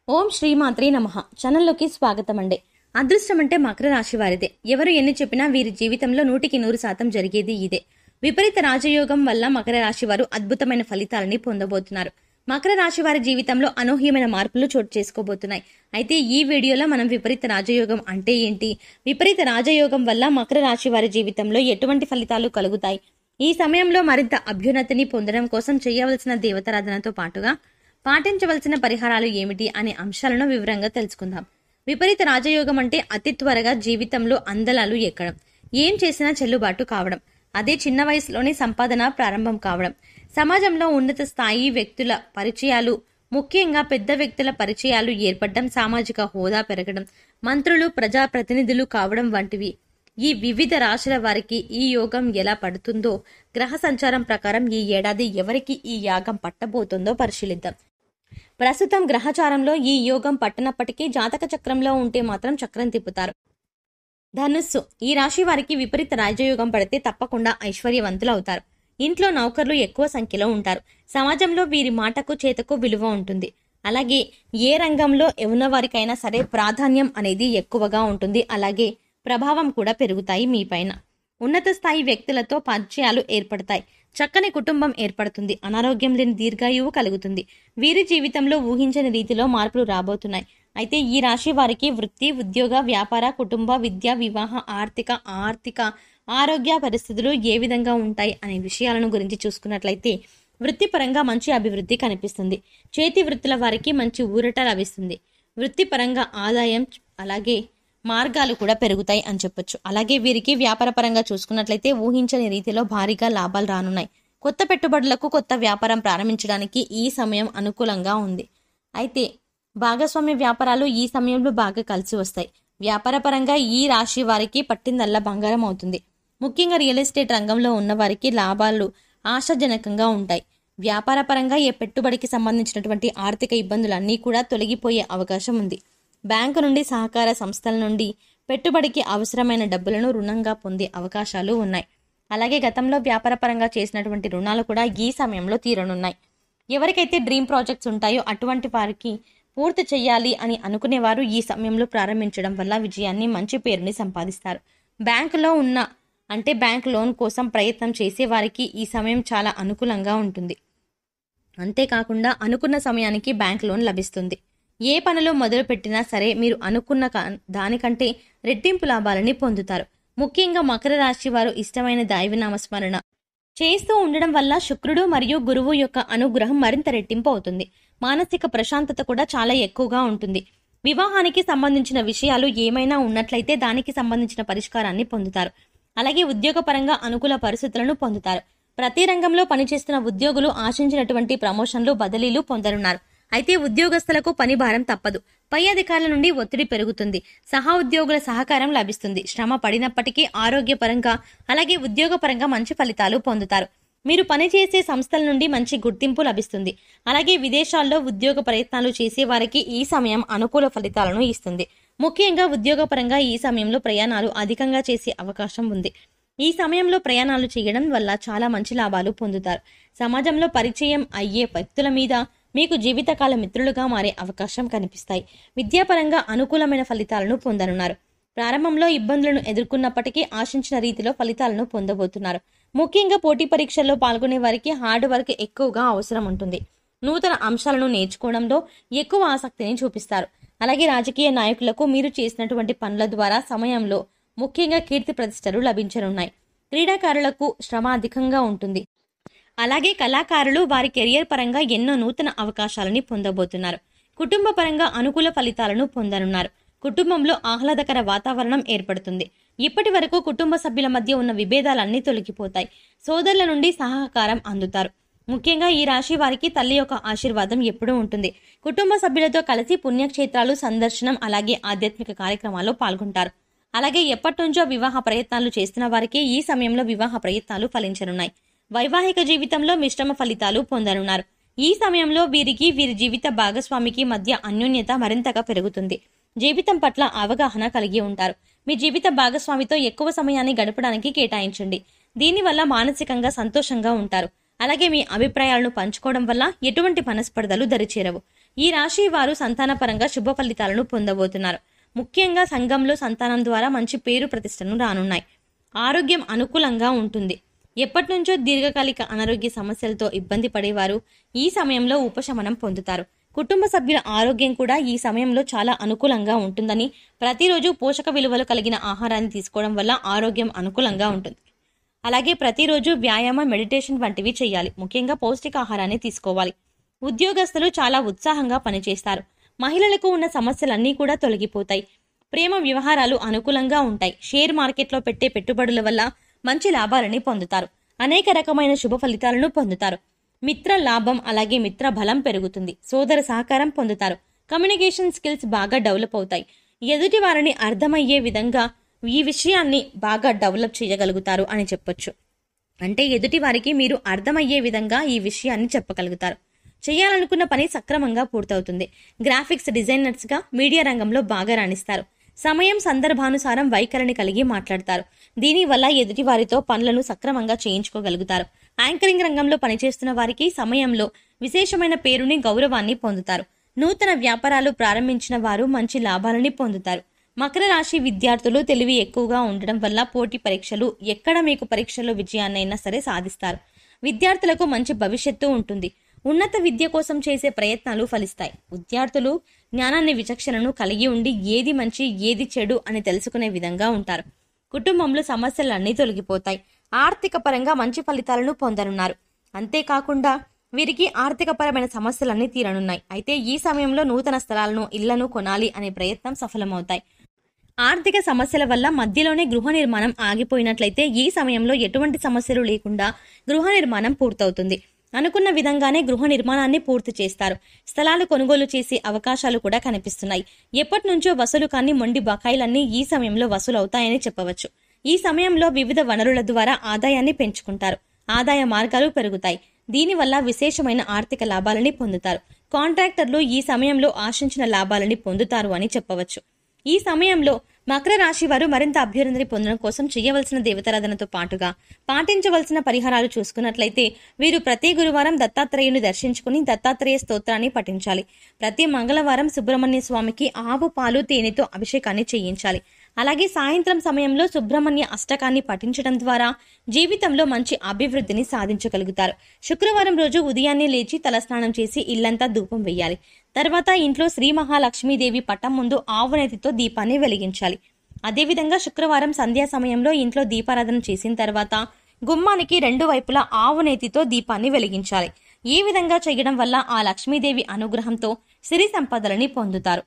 ఓం శ్రీమాత్రే నమః. ఛానల్లోకి స్వాగతం అండి. అదృష్టం అంటే మకర రాశి వారిదే. ఎవరు ఎన్ని చెప్పినా వీరి జీవితంలో 100% జరిగేది ఇదే. విపరీత రాజయోగం వల్ల మకర రాశి వారు అద్భుతమైన ఫలితాలని పొందబోతున్నారు. మకర రాశి వారి జీవితంలో అనూహ్యమైన మార్పులు చోటు చేసుకోబోతున్నాయి. అయితే ఈ వీడియోలో మనం విపరీత రాజయోగం అంటే ఏంటి, విపరీత రాజయోగం వల్ల మకర రాశి వారి జీవితంలో ఎటువంటి ఫలితాలు కలుగుతాయి, ఈ సమయంలో మరింత అభ్యున్నతిని పొందడం కోసం చేయవలసిన దేవతారాధనతో పాటుగా పాటించవలసిన పరిహారాలు ఏమిటి అనే అంశాలను వివరంగా తెలుసుకుందాం. విపరీత రాజయోగం అంటే అతి త్వరగా జీవితంలో అందలాలు ఎక్కడం, ఏం చేసినా చెల్లుబాటు కావడం, అదే చిన్న వయసులోనే సంపాదన ప్రారంభం కావడం, సమాజంలో ఉన్నత స్థాయి వ్యక్తుల పరిచయాలు, ముఖ్యంగా పెద్ద వ్యక్తుల పరిచయాలు ఏర్పడడం, సామాజిక హోదా పెరగడం, మంత్రులు ప్రజాప్రతినిధులు కావడం వంటివి. ఈ వివిధ రాశుల వారికి ఈ యోగం ఎలా పడుతుందో, గ్రహ సంచారం ప్రకారం ఈ ఏడాది ఎవరికి ఈ యాగం పట్టబోతుందో పరిశీలిద్దాం. ప్రస్తుతం గ్రహచారంలో ఈ యోగం పట్టనప్పటికీ జాతక చక్రంలో ఉంటే మాత్రం చక్రం తిప్పుతారు. ధనుస్సు, ఈ రాశి వారికి విపరీత రాజయోగం పడితే తప్పకుండా ఐశ్వర్యవంతులు అవుతారు. ఇంట్లో నౌకర్లు ఎక్కువ సంఖ్యలో ఉంటారు. సమాజంలో వీరి మాటకు చేతకు విలువ ఉంటుంది. అలాగే ఏ రంగంలో ఉన్నవారికైనా సరే ప్రాధాన్యం అనేది ఎక్కువగా ఉంటుంది. అలాగే ప్రభావం కూడా పెరుగుతాయి మీ పైన. ఉన్నత స్థాయి వ్యక్తులతో పరిచయాలు ఏర్పడతాయి. చక్కని కుటుంబం ఏర్పడుతుంది. అనారోగ్యం లేని దీర్ఘాయువు కలుగుతుంది. వీరి జీవితంలో ఊహించని రీతిలో మార్పులు రాబోతున్నాయి. అయితే ఈ రాశి వారికి వృత్తి, ఉద్యోగ, వ్యాపార, కుటుంబ, విద్య, వివాహ, ఆర్థిక ఆరోగ్య పరిస్థితులు ఏ విధంగా ఉంటాయి అనే విషయాలను గురించి చూసుకున్నట్లయితే వృత్తిపరంగా మంచి అభివృద్ధి కనిపిస్తుంది. చేతి వృత్తుల వారికి మంచి ఊరట లభిస్తుంది. వృత్తిపరంగా ఆదాయం అలాగే మార్గాలు కూడా పెరుగుతాయి అని చెప్పొచ్చు. అలాగే వీరికి వ్యాపారపరంగా చూసుకున్నట్లయితే ఊహించని రీతిలో భారీగా లాభాలు రానున్నాయి. కొత్త పెట్టుబడులకు, కొత్త వ్యాపారం ప్రారంభించడానికి ఈ సమయం అనుకూలంగా ఉంది. అయితే భాగస్వామ్య వ్యాపారాలు ఈ సమయంలో బాగా కలిసి వస్తాయి. వ్యాపారపరంగా ఈ రాశి వారికి పట్టిందల్లా బంగారం అవుతుంది. ముఖ్యంగా రియల్ ఎస్టేట్ రంగంలో ఉన్న వారికి లాభాలు ఆశాజనకంగా ఉంటాయి. వ్యాపారపరంగా ఏ పెట్టుబడికి సంబంధించినటువంటి ఆర్థిక ఇబ్బందులన్నీ కూడా తొలగిపోయే అవకాశం ఉంది. బ్యాంకు నుండి, సహకార సంస్థల నుండి పెట్టుబడికి అవసరమైన డబ్బులను రుణంగా పొందే అవకాశాలు ఉన్నాయి. అలాగే గతంలో వ్యాపారపరంగా చేసినటువంటి రుణాలు కూడా ఈ సమయంలో తీరనున్నాయి. ఎవరికైతే డ్రీమ్ ప్రాజెక్ట్స్ ఉంటాయో అటువంటి వారికి పూర్తి చేయాలి అని అనుకునేవారు ఈ సమయంలో ప్రారంభించడం వల్ల విజయాన్ని, మంచి పేరుని సంపాదిస్తారు. బ్యాంకులో ఉన్న బ్యాంక్ లోన్ కోసం ప్రయత్నం చేసే వారికి ఈ సమయం చాలా అనుకూలంగా ఉంటుంది. అంతేకాకుండా అనుకున్న సమయానికి బ్యాంక్ లోన్ లభిస్తుంది. ఏ పనిలో మొదలు పెట్టినా సరే మీరు అనుకున్న దానికంటే రెట్టింపు లాభాలని పొందుతారు. ముఖ్యంగా మకర రాశి వారు ఇష్టమైన దైవనామస్మరణ చేస్తూ ఉండడం వల్ల శుక్రుడు మరియు గురువు యొక్క అనుగ్రహం మరింత రెట్టింపు అవుతుంది. మానసిక ప్రశాంతత కూడా చాలా ఎక్కువగా ఉంటుంది. వివాహానికి సంబంధించిన విషయాలు ఏమైనా ఉన్నట్లయితే దానికి సంబంధించిన పరిష్కారాన్ని పొందుతారు. అలాగే ఉద్యోగపరంగా అనుకూల పరిస్థితులను పొందుతారు. ప్రతి రంగంలో పనిచేస్తున్న ఉద్యోగులు ఆశించినటువంటి ప్రమోషన్లు, బదిలీలు పొందనున్నారు. అయితే ఉద్యోగస్తులకు పని భారం తప్పదు. పై అధికారుల నుండి ఒత్తిడి పెరుగుతుంది. సహా ఉద్యోగుల సహకారం లభిస్తుంది. శ్రమ పడినప్పటికీ ఆరోగ్యపరంగా అలాగే ఉద్యోగపరంగా మంచి ఫలితాలు పొందుతారు. మీరు పనిచేసే సంస్థల నుండి మంచి గుర్తింపు లభిస్తుంది. అలాగే విదేశాల్లో ఉద్యోగ ప్రయత్నాలు చేసే వారికి ఈ సమయం అనుకూల ఫలితాలను ఇస్తుంది. ముఖ్యంగా ఉద్యోగపరంగా ఈ సమయంలో ప్రయాణాలు అధికంగా చేసే అవకాశం ఉంది. ఈ సమయంలో ప్రయాణాలు చేయడం వల్ల చాలా మంచి లాభాలు పొందుతారు. సమాజంలో పరిచయం అయ్యే వ్యక్తుల మీద మీకు జీవితకాల మిత్రులుగా మారే అవకాశం కనిపిస్తాయి. విద్యాపరంగా అనుకూలమైన ఫలితాలను పొందనున్నారు. ప్రారంభంలో ఇబ్బందులను ఎదుర్కొన్నప్పటికీ ఆశించిన రీతిలో ఫలితాలను పొందబోతున్నారు. ముఖ్యంగా పోటీ పరీక్షల్లో పాల్గొనే వారికి హార్డ్ వర్క్ ఎక్కువగా అవసరం ఉంటుంది. నూతన అంశాలను నేర్చుకోవడంలో ఎక్కువ ఆసక్తిని చూపిస్తారు. అలాగే రాజకీయ నాయకులకు మీరు చేసినటువంటి పనుల ద్వారా సమయంలో ముఖ్యంగా కీర్తి ప్రతిష్టలు లభించనున్నాయి. క్రీడాకారులకు శ్రమ అధికంగా ఉంటుంది. అలాగే కళాకారులు వారి కెరియర్ పరంగా ఎన్నో నూతన అవకాశాలని పొందబోతున్నారు. కుటుంబ పరంగా అనుకూల ఫలితాలను పొందనున్నారు. కుటుంబంలో ఆహ్లాదకర వాతావరణం ఏర్పడుతుంది. ఇప్పటి వరకు కుటుంబ సభ్యుల మధ్య ఉన్న విభేదాలన్నీ తొలగిపోతాయి. సోదరుల నుండి సహకారం అందుతారు. ముఖ్యంగా ఈ రాశి వారికి తల్లి యొక్క ఆశీర్వాదం ఎప్పుడూ ఉంటుంది. కుటుంబ సభ్యులతో కలిసి పుణ్యక్షేత్రాలు సందర్శనం అలాగే ఆధ్యాత్మిక కార్యక్రమాల్లో పాల్గొంటారు. అలాగే ఎప్పటి నుంచో వివాహ ప్రయత్నాలు చేస్తున్న వారికి ఈ సమయంలో వివాహ ప్రయత్నాలు ఫలించనున్నాయి. వైవాహిక జీవితంలో మిశ్రమ ఫలితాలు పొందనున్నారు. ఈ సమయంలో వీరికి వీరి జీవిత భాగస్వామికి మధ్య అన్యోన్యత మరింతగా పెరుగుతుంది. జీవితం పట్ల అవగాహన కలిగి ఉంటారు. మీ జీవిత భాగస్వామితో ఎక్కువ సమయాన్ని గడపడానికి కేటాయించండి. దీనివల్ల మానసికంగా సంతోషంగా ఉంటారు. అలాగే మీ అభిప్రాయాలను పంచుకోవడం వల్ల ఎటువంటి మనస్పర్ధలు దరిచేరవు. ఈ రాశి వారు సంతానపరంగా శుభ ఫలితాలను పొందబోతున్నారు. ముఖ్యంగా సంఘంలో సంతానం ద్వారా మంచి పేరు ప్రతిష్టను రానున్నాయి. ఆరోగ్యం అనుకూలంగా ఉంటుంది. ఎప్పటి నుంచో దీర్ఘకాలిక అనారోగ్య సమస్యలతో ఇబ్బంది పడేవారు ఈ సమయంలో ఉపశమనం పొందుతారు. కుటుంబ సభ్యుల ఆరోగ్యం కూడా ఈ సమయంలో చాలా అనుకూలంగా ఉంటుందని, ప్రతిరోజు పోషక విలువలు కలిగిన ఆహారాన్ని తీసుకోవడం వల్ల ఆరోగ్యం అనుకూలంగా ఉంటుంది. అలాగే ప్రతిరోజు వ్యాయామం, మెడిటేషన్ వంటివి చేయాలి. ముఖ్యంగా పౌష్టికాహారాన్ని తీసుకోవాలి. ఉద్యోగస్తులు చాలా ఉత్సాహంగా పనిచేస్తారు. మహిళలకు ఉన్న సమస్యలన్నీ కూడా తొలగిపోతాయి. ప్రేమ వ్యవహారాలు అనుకూలంగా ఉంటాయి. షేర్ మార్కెట్లో పెట్టే పెట్టుబడుల వల్ల మంచి లాభాలని పొందుతారు. అనేక రకమైన శుభ ఫలితాలను పొందుతారు. మిత్ర లాభం, అలాగే మిత్ర బలం పెరుగుతుంది. సోదర సహకారం పొందుతారు. కమ్యూనికేషన్ స్కిల్స్ బాగా డెవలప్ అవుతాయి. ఎదుటి వారిని అర్థమయ్యే విధంగా ఈ విషయాన్ని బాగా డెవలప్ చేయగలుగుతారు అని చెప్పొచ్చు. అంటే ఎదుటి వారికి మీరు అర్థమయ్యే విధంగా ఈ విషయాన్ని చెప్పగలుగుతారు. చేయాలనుకున్న పని సక్రమంగా పూర్తవుతుంది. గ్రాఫిక్స్ డిజైనర్స్ గా మీడియా రంగంలో బాగా రాణిస్తారు. సమయం సందర్భానుసారం వైఖరిని కలిగి మాట్లాడతారు. దీనివల్ల ఎదుటి వారితో పనులను సక్రమంగా చేయించుకోగలుగుతారు. యాంకరింగ్ రంగంలో పనిచేస్తున్న వారికి సమయంలో విశేషమైన పేరుని, గౌరవాన్ని పొందుతారు. నూతన వ్యాపారాలు ప్రారంభించిన వారు మంచి లాభాలని పొందుతారు. మకర రాశి విద్యార్థులు తెలివి ఎక్కువగా ఉండడం వల్ల పోటీ పరీక్షలు, ఎక్కడ మీకు పరీక్షల్లో విజయాన్నైనా సరే సాధిస్తారు. విద్యార్థులకు మంచి భవిష్యత్తు ఉంటుంది. ఉన్నత విద్య కోసం చేసే ప్రయత్నాలు ఫలిస్తాయి. విద్యార్థులు జ్ఞానాన్ని, విచక్షణను కలిగి ఉండి ఏది మంచి, ఏది చెడు అని తెలుసుకునే విధంగా ఉంటారు. కుటుంబంలో సమస్యలన్నీ తొలగిపోతాయి. ఆర్థిక పరంగా మంచి ఫలితాలను పొందనున్నారు. అంతేకాకుండా వీరికి ఆర్థిక పరమైన సమస్యలన్నీ తీరనున్నాయి. అయితే ఈ సమయంలో నూతన స్థలాలను, ఇళ్లను కొనాలి అనే ప్రయత్నం సఫలమవుతాయి. ఆర్థిక సమస్యల వల్ల మధ్యలోనే గృహ నిర్మాణం ఆగిపోయినట్లయితే ఈ సమయంలో ఎటువంటి సమస్యలు లేకుండా గృహ నిర్మాణం పూర్తవుతుంది. అనుకున్న విధంగానే గృహ నిర్మాణాన్ని పూర్తి చేస్తారు. స్థలాలు కొనుగోలు చేసే అవకాశాలు కూడా కనిపిస్తున్నాయి. ఎప్పటి నుంచో వసూలు కాని మొండి బకాయిలన్నీ ఈ సమయంలో వసూలు అవుతాయని చెప్పవచ్చు. ఈ సమయంలో వివిధ వనరుల ద్వారా ఆదాయాన్ని పెంచుకుంటారు. ఆదాయ మార్గాలు పెరుగుతాయి. దీనివల్ల విశేషమైన ఆర్థిక లాభాలని పొందుతారు. కాంట్రాక్టర్లు ఈ సమయంలో ఆశించిన లాభాలని పొందుతారు అని చెప్పవచ్చు. ఈ సమయంలో మకర రాశి వారు మరింత అభ్యున్నతిని పొందడం కోసం చేయవలసిన దేవతారాధనతో పాటుగా పాటించవలసిన పరిహారాలు చూసుకున్నట్లయితే వీరు ప్రతి గురువారం దత్తాత్రేయుని దర్శించుకుని దత్తాత్రేయ స్తోత్రాన్ని పఠించాలి. ప్రతి మంగళవారం సుబ్రహ్మణ్య స్వామికి ఆవు పాలు, తేనెతో అభిషేకాన్ని చేయించాలి. అలాగే సాయంత్రం సమయంలో సుబ్రహ్మణ్య అష్టకాన్ని పఠించడం ద్వారా జీవితంలో మంచి అభివృద్ధిని సాధించగలుగుతారు. శుక్రవారం రోజు ఉదయాన్నే లేచి తలస్నానం చేసి ఇల్లంతా ధూపం వేయాలి. తర్వాత ఇంట్లో శ్రీ మహాలక్ష్మీదేవి పటం ముందు ఆవునేతితో దీపాన్ని వెలిగించాలి. అదేవిధంగా శుక్రవారం సంధ్యా సమయంలో ఇంట్లో దీపారాధన చేసిన తర్వాత గుమ్మానికి 2 వైపులా ఆవునేతితో దీపాన్ని వెలిగించాలి. ఈ విధంగా చేయడం వల్ల ఆ లక్ష్మీదేవి అనుగ్రహంతో సిరి సంపదలని పొందుతారు.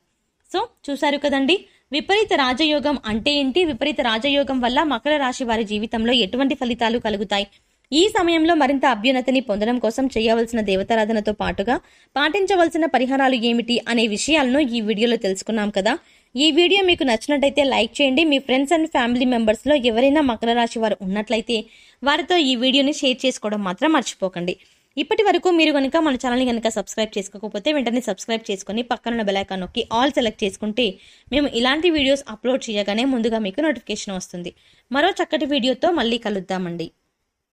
సో చూశారు కదండి, విపరీత రాజయోగం అంటే ఏంటి, విపరీత రాజయోగం వల్ల మకర రాశి వారి జీవితంలో ఎటువంటి ఫలితాలు కలుగుతాయి, ఈ సమయంలో మరింత అభ్యున్నతిని పొందడం కోసం చేయవలసిన దేవతారాధనతో పాటుగా పాటించవలసిన పరిహారాలు ఏమిటి అనే విషయాలను ఈ వీడియోలో తెలుసుకున్నాం కదా. ఈ వీడియో మీకు నచ్చినట్టయితే లైక్ చేయండి. మీ ఫ్రెండ్స్ అండ్ ఫ్యామిలీ మెంబర్స్ లో ఎవరైనా మకర రాశి వారు ఉన్నట్లయితే వారితో ఈ వీడియోని షేర్ చేసుకోవడం మాత్రం మర్చిపోకండి. ఇప్పటి వరకు మీరు కనుక మన ఛానల్ని కనుక సబ్స్క్రైబ్ చేసుకోకపోతే వెంటనే సబ్స్క్రైబ్ చేసుకుని పక్కన బెల్ ఐకాన్ నొక్కి ఆల్ సెలెక్ట్ చేసుకుంటే మేము ఇలాంటి వీడియోస్ అప్లోడ్ చేయగానే ముందుగా మీకు నోటిఫికేషన్ వస్తుంది. మరో చక్కటి వీడియోతో మళ్ళీ కలుద్దామండి.